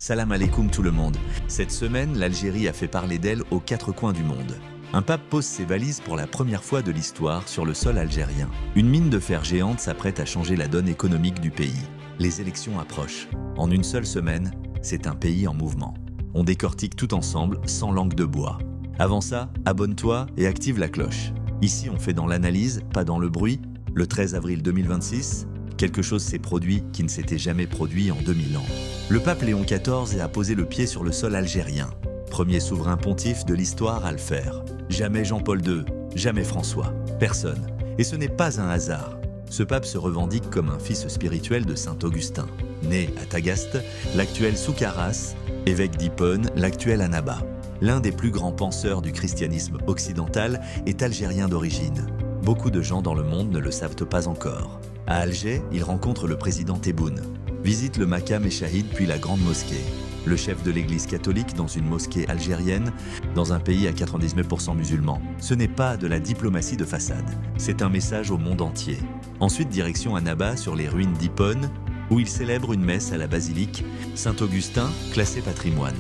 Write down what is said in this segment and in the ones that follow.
Salam alaikum tout le monde. Cette semaine, l'Algérie a fait parler d'elle aux quatre coins du monde. Un pape pose ses valises pour la première fois de l'histoire sur le sol algérien. Une mine de fer géante s'apprête à changer la donne économique du pays. Les élections approchent. En une seule semaine, c'est un pays en mouvement. On décortique tout ensemble, sans langue de bois. Avant ça, abonne-toi et active la cloche. Ici, on fait dans l'analyse, pas dans le bruit. Le 13 avril 2026, quelque chose s'est produit qui ne s'était jamais produit en 2000 ans. Le pape Léon XIV a posé le pied sur le sol algérien. Premier souverain pontife de l'histoire à le faire. Jamais Jean-Paul II, jamais François, personne. Et ce n'est pas un hasard. Ce pape se revendique comme un fils spirituel de saint Augustin. Né à Tagaste, l'actuel Soukaras, évêque d'Hippone, l'actuel Annaba. L'un des plus grands penseurs du christianisme occidental est algérien d'origine. Beaucoup de gens dans le monde ne le savent pas encore. À Alger, il rencontre le président Tebboune, visite le Makam et Shahid puis la Grande Mosquée. Le chef de l'église catholique dans une mosquée algérienne, dans un pays à 99% musulmans. Ce n'est pas de la diplomatie de façade, c'est un message au monde entier. Ensuite, direction Annaba sur les ruines d'Hippone, où il célèbre une messe à la basilique Saint-Augustin, classé patrimoine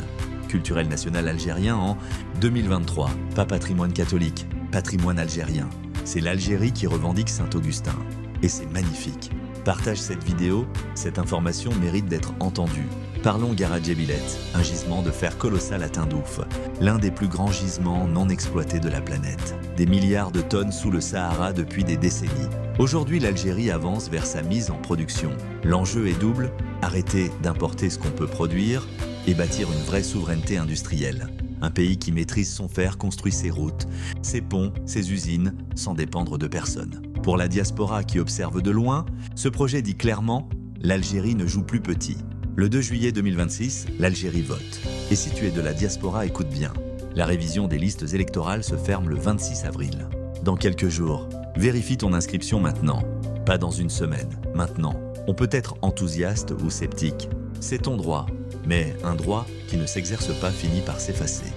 culturel national algérien en 2023. Pas patrimoine catholique, patrimoine algérien. C'est l'Algérie qui revendique Saint-Augustin. Et c'est magnifique. Partage cette vidéo, cette information mérite d'être entendue. Parlons Garadjebilet, un gisement de fer colossal à Tindouf, l'un des plus grands gisements non exploités de la planète. Des milliards de tonnes sous le Sahara depuis des décennies. Aujourd'hui, l'Algérie avance vers sa mise en production. L'enjeu est double, arrêter d'importer ce qu'on peut produire et bâtir une vraie souveraineté industrielle. Un pays qui maîtrise son fer construit ses routes, ses ponts, ses usines, sans dépendre de personne. Pour la diaspora qui observe de loin, ce projet dit clairement « l'Algérie ne joue plus petit ». Le 2 juillet 2026, l'Algérie vote. Et si tu es de la diaspora, écoute bien. La révision des listes électorales se ferme le 26 avril. Dans quelques jours, vérifie ton inscription maintenant. Pas dans une semaine, maintenant. On peut être enthousiaste ou sceptique. C'est ton droit. Mais un droit qui ne s'exerce pas finit par s'effacer.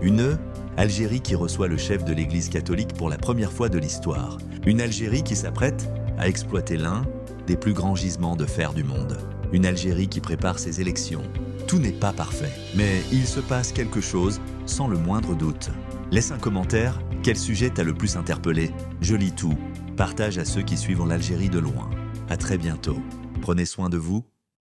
Une Algérie qui reçoit le chef de l'Église catholique pour la première fois de l'histoire. Une Algérie qui s'apprête à exploiter l'un des plus grands gisements de fer du monde. Une Algérie qui prépare ses élections. Tout n'est pas parfait, mais il se passe quelque chose sans le moindre doute. Laisse un commentaire, quel sujet t'a le plus interpellé? Je lis tout. Partage à ceux qui suivent l'Algérie de loin. À très bientôt. Prenez soin de vous